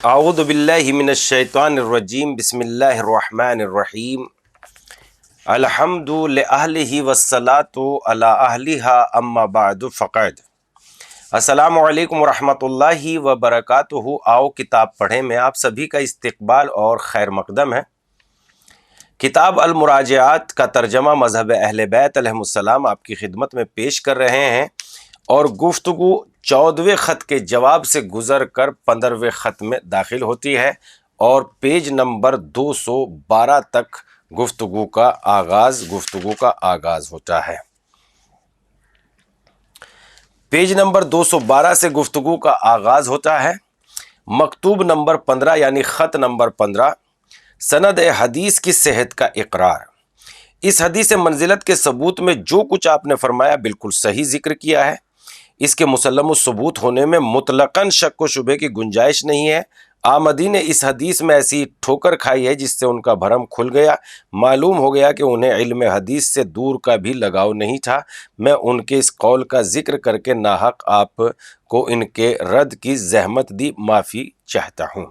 اعوذ باللہ من الشیطان الرجیم بسم اللہ الرحمن الرحیم الحمد لأہلہ والصلاۃ علی اہلہا اما بعد فقد۔ السلام علیکم ورحمۃ اللہ وبرکاتہ۔ آؤ کتاب پڑھیں میں آپ سبھی کا استقبال اور خیر مقدم ہے۔ کتاب المراجعات کا ترجمہ مذہب اہل بیت علیہم السلام آپ کی خدمت میں پیش کر رہے ہیں، اور گفتگو 14ویں خط کے جواب سے گزر کر 15ویں خط میں داخل ہوتی ہے، اور پیج نمبر 212 تک گفتگو کا آغاز ہوتا ہے۔ پیج نمبر 212 سے گفتگو کا آغاز ہوتا ہے۔ مکتوب نمبر 15 یعنی خط نمبر 15، سند حدیث کی صحت کا اقرار۔ اس حدیث منزلت کے ثبوت میں جو کچھ آپ نے فرمایا بالکل صحیح ذکر کیا ہے، اس کے مسلم الثبوت ہونے میں مطلقاً شک و شبے کی گنجائش نہیں ہے۔ آمدی نے اس حدیث میں ایسی ٹھوکر کھائی ہے جس سے ان کا بھرم کھل گیا، معلوم ہو گیا کہ انہیں علم حدیث سے دور کا بھی لگاؤ نہیں تھا۔ میں ان کے اس قول کا ذکر کر کے ناحق آپ کو ان کے رد کی زحمت دی معافی چاہتا ہوں۔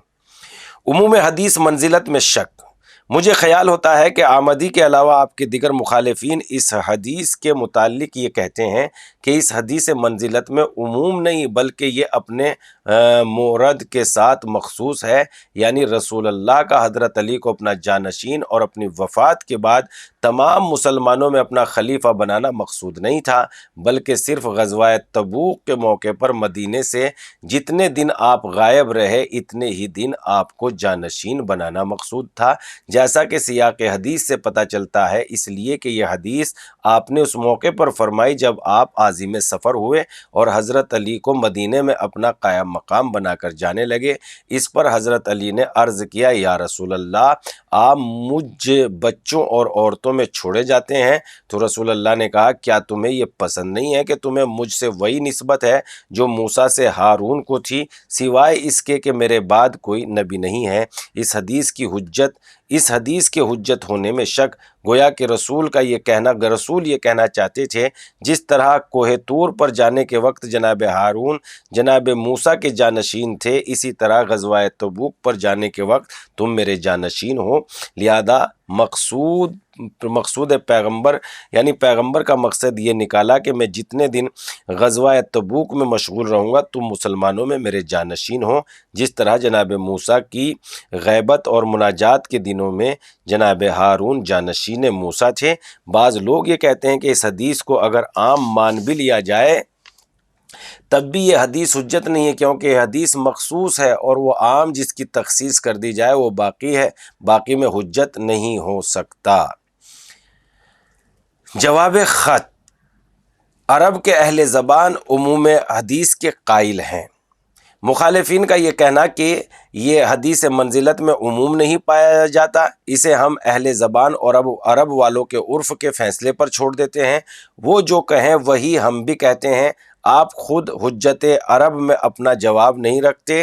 عموم حدیث منزلت میں شک۔ مجھے خیال ہوتا ہے کہ آمدی کے علاوہ آپ کے دیگر مخالفین اس حدیث کے متعلق یہ کہتے ہیں کہ اس حدیث منزلت میں عموم نہیں بلکہ یہ اپنے مورد کے ساتھ مخصوص ہے، یعنی رسول اللہ کا حضرت علی کو اپنا جانشین اور اپنی وفات کے بعد تمام مسلمانوں میں اپنا خلیفہ بنانا مقصود نہیں تھا، بلکہ صرف غزوہ تبوک کے موقع پر مدینے سے جتنے دن آپ غائب رہے اتنے ہی دن آپ کو جانشین بنانا مقصود تھا، جیسا کہ سیاق حدیث سے پتہ چلتا ہے، اس لیے کہ یہ حدیث آپ نے اس موقع پر فرمائی جب آپ عازم سفر ہوئے اور حضرت علی کو مدینے میں اپنا قائم مقام بنا کر جانے لگے۔ اس پر حضرت علی نے عرض کیا، یا رسول اللہ، آپ مجھ بچوں اور عورتوں میں چھوڑے جاتے ہیں؟ تو رسول اللہ نے کہا، کیا تمہیں یہ پسند نہیں ہے کہ تمہیں مجھ سے وہی نسبت ہے جو موسیٰ سے ہارون کو تھی، سوائے اس کے کہ میرے بعد کوئی نبی نہیں ہے؟ اس حدیث کے حجت ہونے میں شک، گویا کہ رسول یہ کہنا چاہتے تھے، جس طرح کوہ طور پر جانے کے وقت جناب ہارون جناب موسیٰ کے جانشین تھے، اسی طرح غزوہ تبوک پر جانے کے وقت تم میرے جانشین ہو۔ لہذا مقصود پیغمبر یعنی پیغمبر کا مقصد یہ نکالا کہ میں جتنے دن غزوہ تبوک میں مشغول رہوں گا تم مسلمانوں میں میرے جانشین ہو، جس طرح جناب موسیٰ کی غیبت اور مناجات کے دنوں میں جناب ہارون جانشین موسیٰ تھے۔ بعض لوگ یہ کہتے ہیں کہ اس حدیث کو اگر عام مان بھی لیا جائے تب بھی یہ حدیث حجت نہیں ہے، کیونکہ یہ حدیث مخصوص ہے، اور وہ عام جس کی تخصیص کر دی جائے وہ باقی ہے، باقی میں حجت نہیں ہو سکتا۔ جواب خط۔ عرب کے اہل زبان عموم حدیث کے قائل ہیں۔ مخالفین کا یہ کہنا کہ یہ حدیث منزلت میں عموم نہیں پایا جاتا، اسے ہم اہل زبان اور عرب والوں کے عرف کے فیصلے پر چھوڑ دیتے ہیں، وہ جو کہیں وہی ہم بھی کہتے ہیں۔ آپ خود حجت عرب میں اپنا جواب نہیں رکھتے،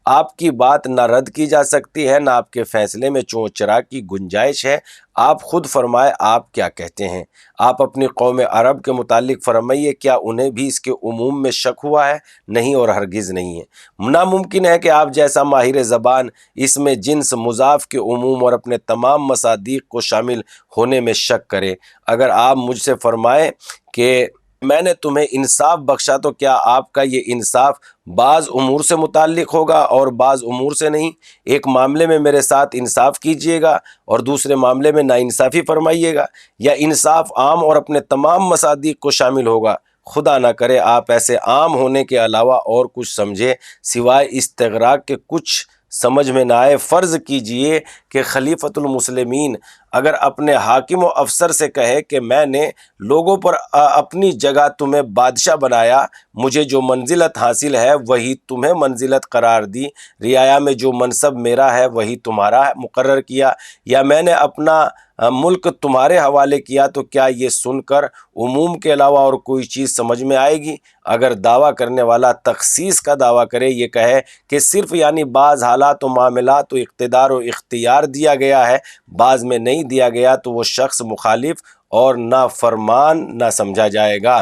آپ کی بات نہ رد کی جا سکتی ہے نہ آپ کے فیصلے میں چون و چرا کی گنجائش ہے۔ آپ خود فرمائے آپ کیا کہتے ہیں؟ آپ اپنی قوم عرب کے متعلق فرمائیے، کیا انہیں بھی اس کے عموم میں شک ہوا ہے؟ نہیں، اور ہرگز نہیں ہے۔ ناممکن ہے کہ آپ جیسا ماہر زبان اس میں جنس مضاف کے عموم اور اپنے تمام مصادیق کو شامل ہونے میں شک کرے۔ اگر آپ مجھ سے فرمائیں کہ میں نے تمہیں انصاف بخشا تو کیا آپ کا یہ انصاف بعض امور سے متعلق ہوگا اور بعض امور سے نہیں؟ ایک معاملے میں میرے ساتھ انصاف کیجئے گا اور دوسرے معاملے میں ناانصافی فرمائیے گا، یا انصاف عام اور اپنے تمام مصادیق کو شامل ہوگا؟ خدا نہ کرے آپ ایسے عام ہونے کے علاوہ اور کچھ سمجھے سوائے استغراق کے کچھ سمجھ میں نہ آئے۔ فرض کیجئے کہ خلیفۃ المسلمین اگر اپنے حاکم و افسر سے کہے کہ میں نے لوگوں پر اپنی جگہ تمہیں بادشاہ بنایا، مجھے جو منزلت حاصل ہے وہی تمہیں منزلت قرار دی، رعایا میں جو منصب میرا ہے وہی تمہارا مقرر کیا، یا میں نے اپنا ملک تمہارے حوالے کیا، تو کیا یہ سن کر عموم کے علاوہ اور کوئی چیز سمجھ میں آئے گی؟ اگر دعویٰ کرنے والا تخصیص کا دعویٰ کرے، یہ کہے کہ صرف یعنی بعض حالات و معاملات و اقتدار و اختیار دیا گیا ہے، بعض میں نہیں دیا گیا، تو وہ شخص مخالف اور نافرمان نہ سمجھا جائے گا۔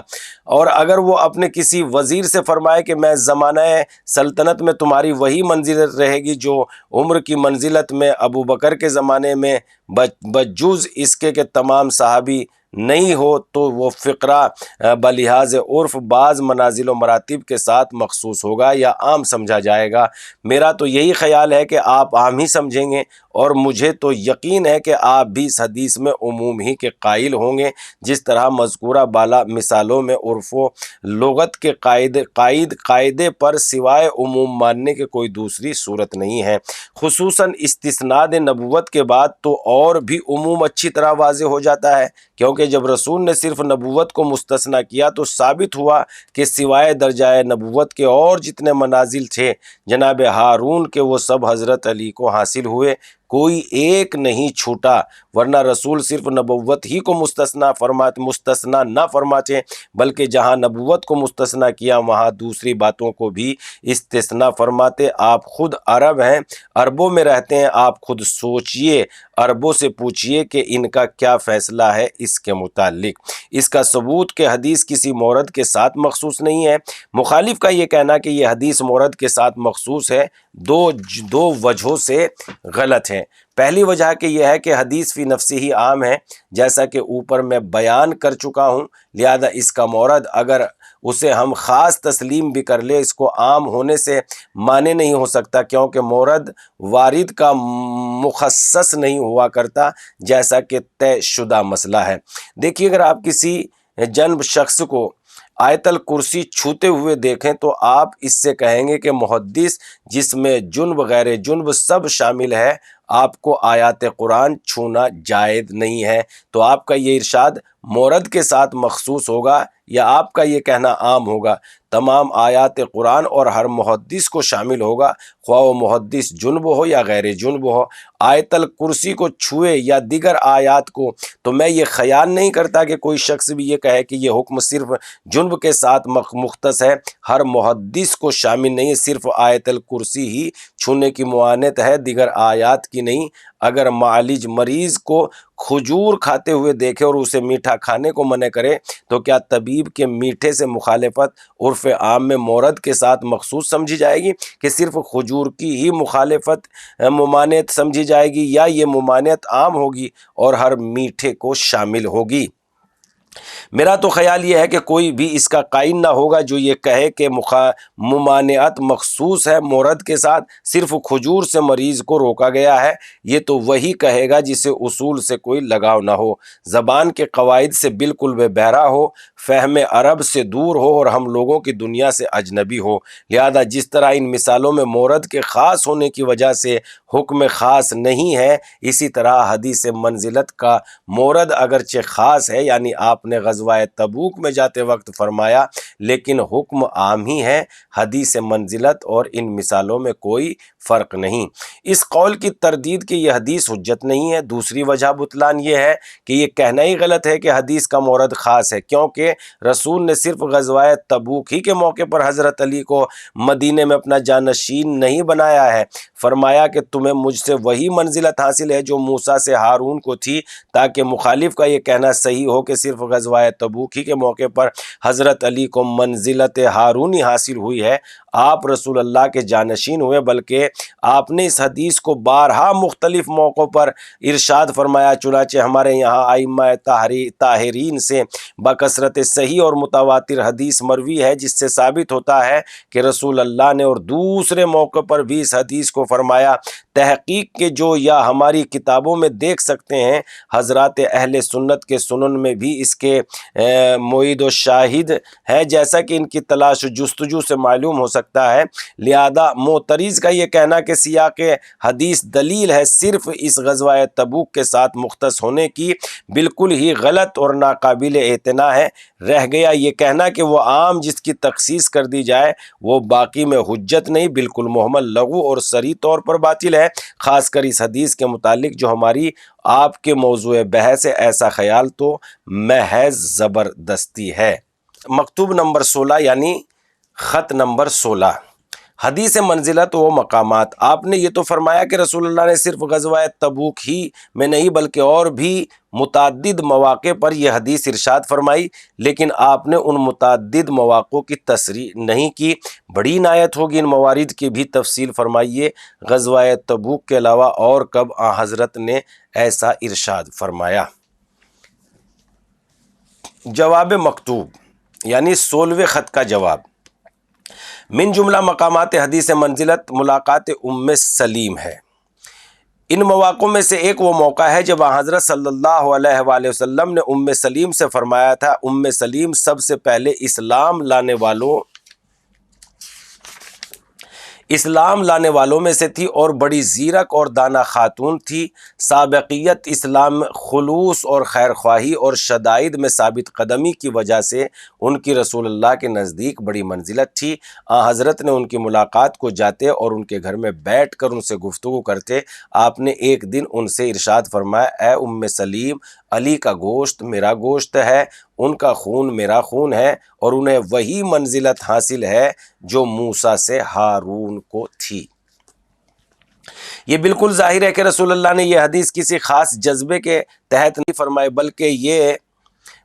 اور اگر وہ اپنے کسی وزیر سے فرمائے کہ میں زمانہ سلطنت میں تمہاری وہی منزلت رہے گی جو عمر کی منزلت میں ابو بکر کے زمانے میں بجوز اس کے کہ تمام صحابی نہیں ہو، تو وہ فقرہ بلحاظ عرف بعض منازل و مراتب کے ساتھ مخصوص ہوگا یا عام سمجھا جائے گا۔ میرا تو یہی خیال ہے کہ آپ عام ہی سمجھیں گے، اور مجھے تو یقین ہے کہ آپ بھی اس حدیث میں عموم ہی کے قائل ہوں گے، جس طرح مذکورہ بالا مثالوں میں عرف و لغت کے قاعدے پر سوائے عموم ماننے کے کوئی دوسری صورت نہیں ہے۔ خصوصاً استسناد نبوت کے بعد تو اور بھی عموم اچھی طرح واضح ہو جاتا ہے، کیونکہ جب رسول نے صرف نبوت کو مستثنیٰ کیا تو ثابت ہوا کہ سوائے درجہ نبوت کے اور جتنے منازل تھے جناب ہارون کے، وہ سب حضرت علی کو حاصل ہوئے، کوئی ایک نہیں چھوٹا، ورنہ رسول صرف نبوت ہی کو مستثنیٰ نہ فرماتے، بلکہ جہاں نبوت کو مستثنیٰ کیا وہاں دوسری باتوں کو بھی استثناء فرماتے۔ آپ خود عرب ہیں، عربوں میں رہتے ہیں، آپ خود سوچئے، عربوں سے پوچھئے کہ ان کا کیا فیصلہ ہے اس کے متعلق۔ اس کا ثبوت کہ حدیث کسی مورد کے ساتھ مخصوص نہیں ہے۔ مخالف کا یہ کہنا کہ یہ حدیث مورد کے ساتھ مخصوص ہے دو وجہوں سے غلط ہے۔ پہلی وجہ کہ یہ ہے کہ حدیث فی نفسی ہی عام ہے، جیسا کہ اوپر میں بیان کر چکا ہوں، لہذا اس کا مورد اگر اسے ہم خاص تسلیم بھی کر لے، اس کو عام ہونے سے مانے نہیں ہو سکتا، کیونکہ مورد وارد کا مخصص نہیں ہوا کرتا، جیسا کہ طے شدہ مسئلہ ہے۔ دیکھیے، اگر آپ کسی جنب شخص کو آیت الکرسی چھوتے ہوئے دیکھیں تو آپ اس سے کہیں گے کہ محدث، جس میں جنب غیر جنب سب شامل ہے، آپ کو آیات قرآن چھونا جائز نہیں ہے۔ تو آپ کا یہ ارشاد مورد کے ساتھ مخصوص ہوگا یا آپ کا یہ کہنا عام ہوگا؟ تمام آیات قرآن اور ہر محدث کو شامل ہوگا، خواہ وہ محدث جنب ہو یا غیر جنب ہو۔ آیت الکرسی کو چھوئے یا دیگر آیات کو، تو میں یہ خیال نہیں کرتا کہ کوئی شخص بھی یہ کہے کہ یہ حکم صرف جنب کے ساتھ مختص ہے، ہر محدث کو شامل نہیں ہے، صرف آیت الکرسی ہی چھونے کی معانت ہے، دیگر آیات کی نہیں۔ اگر معالج مریض کو کھجور کھاتے ہوئے دیکھے اور اسے میٹھا کھانے کو منع کرے، تو کیا طبیب کے میٹھے سے مخالفت عرف عام میں مورد کے ساتھ مخصوص سمجھی جائے گی کہ صرف کھجور کی ہی ممانعت سمجھی جائے گی، یا یہ ممانعت عام ہوگی اور ہر میٹھے کو شامل ہوگی؟ میرا تو خیال یہ ہے کہ کوئی بھی اس کا قائل نہ ہوگا جو یہ کہے کہ ممانعت مخصوص ہے مورد کے ساتھ، صرف کھجور سے مریض کو روکا گیا ہے۔ یہ تو وہی کہے گا جسے اصول سے کوئی لگاؤ نہ ہو، زبان کے قواعد سے بالکل بے بہرا ہو، فہم عرب سے دور ہو اور ہم لوگوں کی دنیا سے اجنبی ہو۔ لہذا جس طرح ان مثالوں میں مورد کے خاص ہونے کی وجہ سے حکم خاص نہیں ہے، اسی طرح حدیث منزلت کا مورد اگرچہ خاص ہے، یعنی آپ نے غزوہ تبوک میں جاتے وقت فرمایا، لیکن حکم عام ہی ہے۔ حدیث منزلت اور ان مثالوں میں کوئی فرق نہیں۔ اس قول کی تردید کہ یہ حدیث حجت نہیں ہے، دوسری وجہ بطلان یہ ہے کہ یہ کہنا ہی غلط ہے کہ حدیث کا مورد خاص ہے، کیونکہ رسول نے صرف غزوہ تبوک ہی کے موقع پر حضرت علی کو مدینے میں اپنا جانشین نہیں بنایا ہے، فرمایا کہ تمہیں مجھ سے وہی منزلت حاصل ہے جو موسیٰ سے ہارون کو تھی، تاکہ مخالف کا یہ کہنا صحیح ہو کہ صرف غزوہ تبوک ہی کے موقع پر حضرت علی کو منزلت ہارونی حاصل ہوئی ہے، آپ رسول اللہ کے جانشین ہوئے، بلکہ آپ نے اس حدیث کو بارہا مختلف موقعوں پر ارشاد فرمایا۔ چنانچہ ہمارے یہاں ائمہ طاہرین سے بکثرت صحیح اور متواتر حدیث مروی ہے، جس سے ثابت ہوتا ہے کہ رسول اللہ نے اور دوسرے موقع پر بھی اس حدیث کو فرمایا۔ تحقیق کے جو یا ہماری کتابوں میں دیکھ سکتے ہیں، حضرات اہل سنت کے سنن میں بھی اس کے معید و شاہد ہے، جیسا کہ ان کی تلاش و جستجو سے معلوم ہو سکتا ہے۔ لہذا معترض کا یہ کہنا کہ سیاق حدیث دلیل ہے صرف اس غزوہ تبوک کے ساتھ مختص ہونے کی، بالکل ہی غلط اور ناقابل اعتنا ہے۔ رہ گیا یہ کہنا کہ وہ عام جس کی تخصیص کر دی جائے وہ باقی میں حجت نہیں، بالکل محمل، لغو اور صریح طور پر باطل ہے۔ خاص کر اس حدیث کے متعلق جو ہماری آپ کے موضوع بحث ہے، ایسا خیال تو محض زبردستی ہے۔ مکتوب نمبر 16 یعنی خط نمبر 16۔ حدیث منزلت و مقامات، آپ نے یہ تو فرمایا کہ رسول اللہ نے صرف غزوہ تبوک ہی میں نہیں بلکہ اور بھی متعدد مواقع پر یہ حدیث ارشاد فرمائی، لیکن آپ نے ان متعدد مواقع کی تصریح نہیں کی۔ بڑی عنایت ہوگی ان موارد کی بھی تفصیل فرمائیے، غزوہ تبوک کے علاوہ اور کب آن حضرت نے ایسا ارشاد فرمایا؟ جواب مکتوب یعنی 16ویں خط کا جواب۔ من جملہ مقامات حدیث منزلت ملاقات ام سلیم ہے۔ ان مواقع میں سے ایک وہ موقع ہے جب حضرت صلی اللہ علیہ وآلہ وسلم نے ام سلیم سے فرمایا تھا، ام سلیم سب سے پہلے اسلام لانے والوں میں سے تھی اور بڑی زیرک اور دانا خاتون تھی۔ سابقیت اسلام میں خلوص اور خیرخواہی اور شدائد میں ثابت قدمی کی وجہ سے ان کی رسول اللہ کے نزدیک بڑی منزلت تھی۔ حضرت نے ان کی ملاقات کو جاتے اور ان کے گھر میں بیٹھ کر ان سے گفتگو کرتے۔ آپ نے ایک دن ان سے ارشاد فرمایا، اے ام سلیم، علی کا گوشت میرا گوشت ہے، ان کا خون میرا خون ہے، اور انہیں وہی منزلت حاصل ہے جو موسیٰ سے ہارون کو تھی۔ یہ بالکل ظاہر ہے کہ رسول اللہ نے یہ حدیث کسی خاص جذبے کے تحت نہیں فرمائے،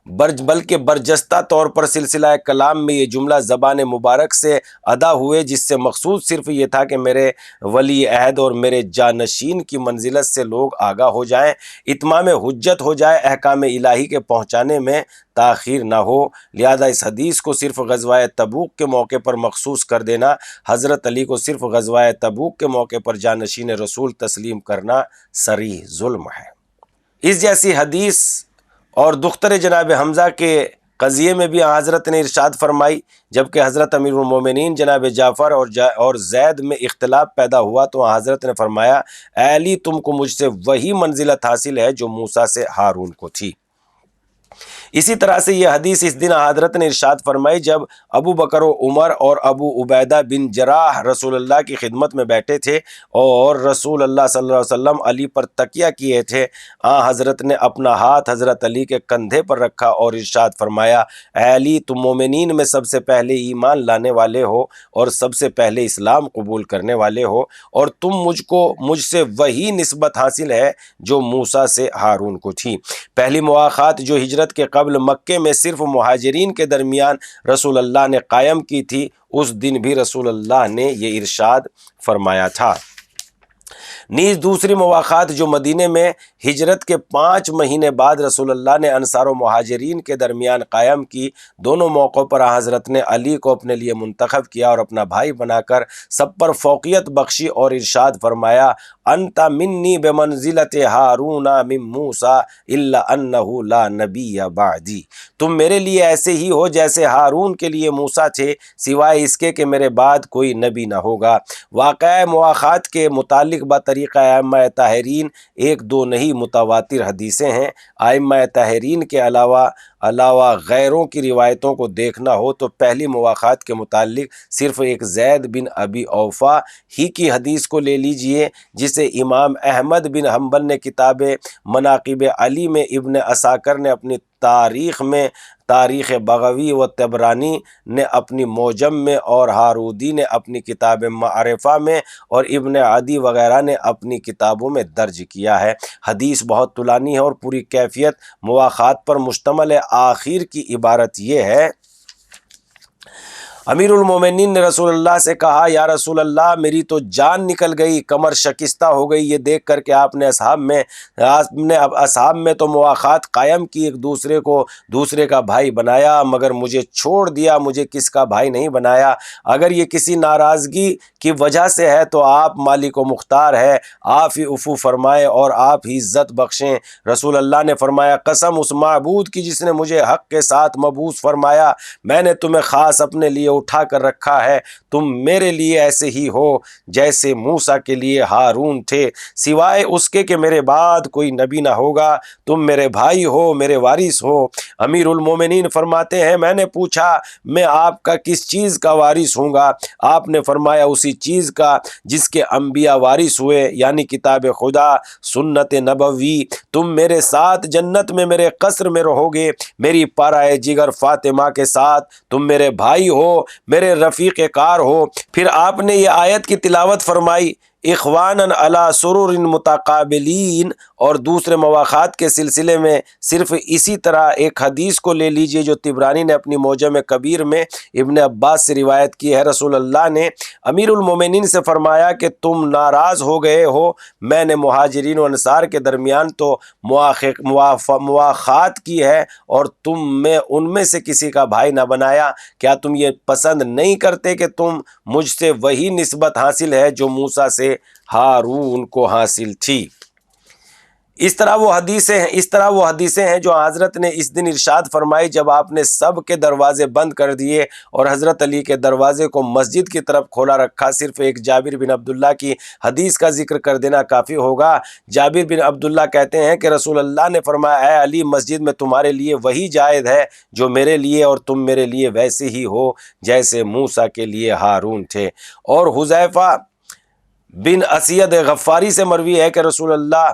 بلکہ برجستہ طور پر سلسلہ کلام میں یہ جملہ زبان مبارک سے ادا ہوئے، جس سے مقصود صرف یہ تھا کہ میرے ولی عہد اور میرے جانشین کی منزلت سے لوگ آگاہ ہو جائیں، اتمام حجت ہو جائے، احکام الہی کے پہنچانے میں تاخیر نہ ہو۔ لہذا اس حدیث کو صرف غزوہ تبوک کے موقع پر مخصوص کر دینا، حضرت علی کو صرف غزوہ تبوک کے موقع پر جانشین رسول تسلیم کرنا صریح ظلم ہے۔ اس جیسی حدیث اور دختر جناب حمزہ کے قضیے میں بھی حضرت نے ارشاد فرمائی، جبکہ حضرت امیر المومنین جناب جعفر اور زید میں اختلاف پیدا ہوا تو حضرت نے فرمایا، اے علی، تم کو مجھ سے وہی منزلت حاصل ہے جو موسیٰ سے ہارون کو تھی۔ اسی طرح سے یہ حدیث اس دن حضرت نے ارشاد فرمائی جب ابو بکر و عمر اور ابو عبیدہ بن جراح رسول اللہ کی خدمت میں بیٹھے تھے اور رسول اللہ صلی اللہ علیہ وسلم علی پر تکیہ کیے تھے۔ حضرت نے اپنا ہاتھ حضرت علی کے کندھے پر رکھا اور ارشاد فرمایا، اے علی، تم مومنین میں سب سے پہلے ایمان لانے والے ہو اور سب سے پہلے اسلام قبول کرنے والے ہو، اور مجھ سے وہی نسبت حاصل ہے جو موسیٰ سے ہارون کو تھی۔ پہلی مواخات جو ہجرت کے قبل مکے میں صرف مہاجرین کے درمیان رسول اللہ نے قائم کی تھی، اس دن بھی رسول اللہ نے یہ ارشاد فرمایا تھا۔ نیز دوسری مواخات جو مدینے میں ہجرت کے 5 مہینے بعد رسول اللہ نے انصار و مہاجرین کے درمیان قائم کی، دونوں موقعوں پر حضرت نے علی کو اپنے لیے منتخب کیا اور اپنا بھائی بنا کر سب پر فوقیت بخشی اور ارشاد فرمایا، انت منی بمنزلت ہارون من موسیٰ الا انہ لا نبی بعدی، تم میرے لیے ایسے ہی ہو جیسے ہارون کے لیے موسیٰ تھے، سوائے اس کے کہ میرے بعد کوئی نبی نہ ہوگا۔ واقعہ مواخات کے متعلق طریقہ ائمہ طاہرین 1-2 نہیں متواتر حدیثیں ہیں۔ ائمہ طاہرین کے علاوہ غیروں کی روایتوں کو دیکھنا ہو تو پہلی مواخات کے متعلق صرف ایک زید بن ابی اوفا ہی کی حدیث کو لے لیجئے، جسے امام احمد بن حنبل نے کتاب مناقب علی میں، ابن عساکر نے اپنی تاریخ میں، تاریخ بغوی و طبرانی نے اپنی معجم میں، اور ہارودی نے اپنی کتاب معرفہ میں، اور ابن عدی وغیرہ نے اپنی کتابوں میں درج کیا ہے۔ حدیث بہت طولانی ہے اور پوری کیفیت مواخات پر مشتمل ہے۔ آخر کی عبارت یہ ہے، امیر المومنین نے رسول اللہ سے کہا، یا رسول اللہ، میری تو جان نکل گئی، کمر شکستہ ہو گئی یہ دیکھ کر کہ آپ نے اصحاب میں تو مواخات قائم کی، ایک دوسرے کو دوسرے کا بھائی بنایا، مگر مجھے چھوڑ دیا، مجھے کس کا بھائی نہیں بنایا۔ اگر یہ کسی ناراضگی کی وجہ سے ہے تو آپ مالک و مختار ہے، آپ ہی عفو فرمائیں اور آپ ہی عزت بخشیں۔ رسول اللہ نے فرمایا، قسم اس معبود کی جس نے مجھے حق کے ساتھ مبعوث فرمایا، میں نے تمہیں خاص اپنے لیے اٹھا کر رکھا ہے، تم میرے لیے ایسے ہی ہو جیسے موسیٰ کے لیے ہارون تھے، سوائے اس کے کہ میرے بعد کوئی نبی نہ ہوگا، تم میرے بھائی ہو، میرے وارث ہو۔ امیر المومنین فرماتے ہیں، میں نے پوچھا، میں آپ کا کس چیز کا وارث ہوں گا؟ آپ نے فرمایا، اسی چیز کا جس کے انبیاء وارث ہوئے، یعنی کتاب خدا، سنت نبوی۔ تم میرے ساتھ جنت میں میرے قصر میں رہو گے، میری پارہ جگر فاطمہ کے ساتھ، تم میرے بھائی ہو، میرے رفیق کار ہو۔ پھر آپ نے یہ آیت کی تلاوت فرمائی، اخواناً علی سرر متقابلین، اور دوسرے مواخات کے سلسلے میں صرف اسی طرح ایک حدیث کو لے لیجئے جو طبرانی نے اپنی معجم کبیر میں ابن عباس سے روایت کی ہے۔ رسول اللہ نے امیر المومنین سے فرمایا کہ تم ناراض ہو گئے ہو، میں نے مہاجرین و انصار کے درمیان تو مواخات کی ہے اور تم میں ان میں سے کسی کا بھائی نہ بنایا، کیا تم یہ پسند نہیں کرتے کہ تم مجھ سے وہی نسبت حاصل ہے جو موسیٰ سے ہارون کو حاصل تھی۔ اس طرح وہ حدیثیں ہیں جو حضرت نے اس دن ارشاد فرمائی جب آپ نے سب کے دروازے بند کر دیے اور حضرت علی کے دروازے کو مسجد کی طرف کھولا رکھا۔ صرف ایک جابر بن عبداللہ کی حدیث کا ذکر کر دینا کافی ہوگا۔ جابر بن عبداللہ کہتے ہیں کہ رسول اللہ نے فرمایا، اے علی، مسجد میں تمہارے لیے وہی جائز ہے جو میرے لیے، اور تم میرے لیے ویسے ہی ہو جیسے موسیٰ کے لیے ہارون تھے۔ اور حذیفہ بن اسید غفاری سے مروی ہے کہ رسول اللہ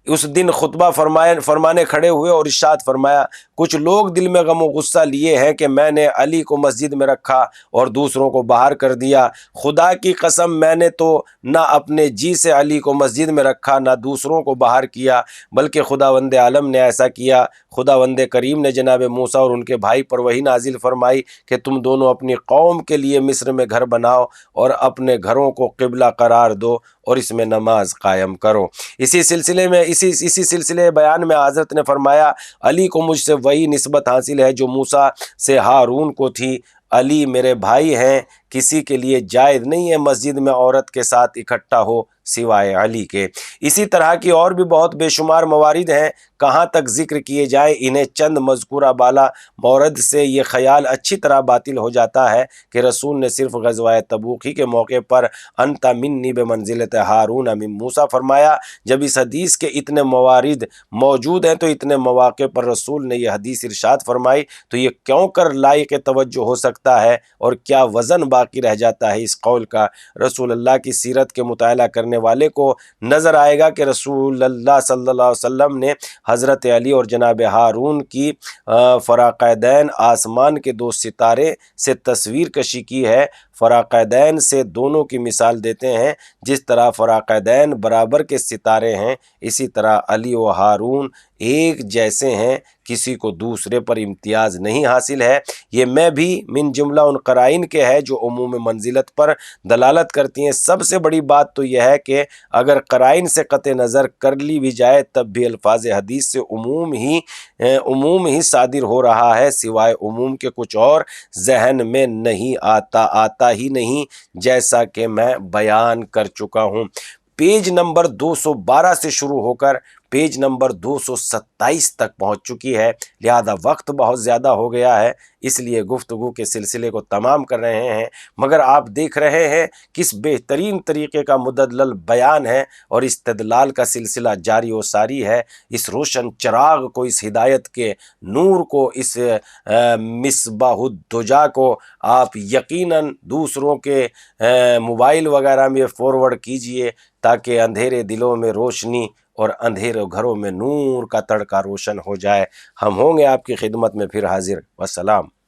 اس دن خطبہ فرمانے کھڑے ہوئے اور ارشاد فرمایا، کچھ لوگ دل میں غم و غصہ لیے ہیں کہ میں نے علی کو مسجد میں رکھا اور دوسروں کو باہر کر دیا۔ خدا کی قسم، میں نے تو نہ اپنے جی سے علی کو مسجد میں رکھا نہ دوسروں کو باہر کیا، بلکہ خداوند عالم نے ایسا کیا۔ خداوند کریم نے جناب موسیٰ اور ان کے بھائی پر وحی نازل فرمائی کہ تم دونوں اپنی قوم کے لیے مصر میں گھر بناؤ اور اپنے گھروں کو قبلہ قرار دو اور اس میں نماز قائم کرو۔ اسی سلسلے بیان میں حضرت نے فرمایا، علی کو مجھ سے وہی نسبت حاصل ہے جو موسیٰ سے ہارون کو تھی۔ علی میرے بھائی ہیں، کسی کے لیے جائز نہیں ہے مسجد میں عورت کے ساتھ اکٹھا ہو سوائے علی کے۔ اسی طرح کی اور بھی بہت بے شمار موارد ہیں، کہاں تک ذکر کیے جائیں، انہیں چند مذکورہ بالا مورد سے یہ خیال اچھی طرح باطل ہو جاتا ہے کہ رسول نے صرف غزوہ تبوک ہی کے موقع پر انت منی بمنزلت ہارون من موسیٰ فرمایا۔ جب اس حدیث کے اتنے موارد موجود ہیں تو اتنے مواقع پر رسول نے یہ حدیث ارشاد فرمائی تو یہ کیوں کر لائق توجہ ہو سکتا ہے، اور کیا وزن باقی رہ جاتا ہے اس قول کا؟ رسول اللہ کی سیرت کے مطالعہ کرنے والے کو نظر آئے گا کہ رسول اللہ صلی اللہ علیہ وسلم نے حضرت علی اور جناب ہارون کی فراقیدین آسمان کے دو ستارے سے تصویر کشی کی ہے۔ فراقیدین سے دونوں کی مثال دیتے ہیں، جس طرح فراقیدین برابر کے ستارے ہیں، اسی طرح علی و ہارون ایک جیسے ہیں، کسی کو دوسرے پر امتیاز نہیں حاصل ہے۔ یہ میں بھی من جملہ ان قرائن کے ہے جو عموم منزلت پر دلالت کرتی ہیں۔ سب سے بڑی بات تو یہ ہے کہ اگر قرائن سے قطع نظر کر لی بھی جائے تب بھی الفاظ حدیث سے عموم ہی صادر ہو رہا ہے، سوائے عموم کے کچھ اور ذہن میں نہیں آتا ہی نہیں، جیسا کہ میں بیان کر چکا ہوں۔ پیج نمبر 212 سے شروع ہو کر پیج نمبر 227 تک پہنچ چکی ہے، لہذا وقت بہت زیادہ ہو گیا ہے، اس لیے گفتگو کے سلسلے کو تمام کر رہے ہیں، مگر آپ دیکھ رہے ہیں کس بہترین طریقے کا مدلل بیان ہے اور استدلال کا سلسلہ جاری و ساری ہے۔ اس روشن چراغ کو، اس ہدایت کے نور کو، اس مصباح الدجا کو آپ یقیناً دوسروں کے موبائل وغیرہ میں فارورڈ کیجئے تاکہ اندھیرے دلوں میں روشنی اور اندھیرے گھروں میں نور کا تڑکا روشن ہو جائے۔ ہم ہوں گے آپ کی خدمت میں پھر حاضر۔ والسلام۔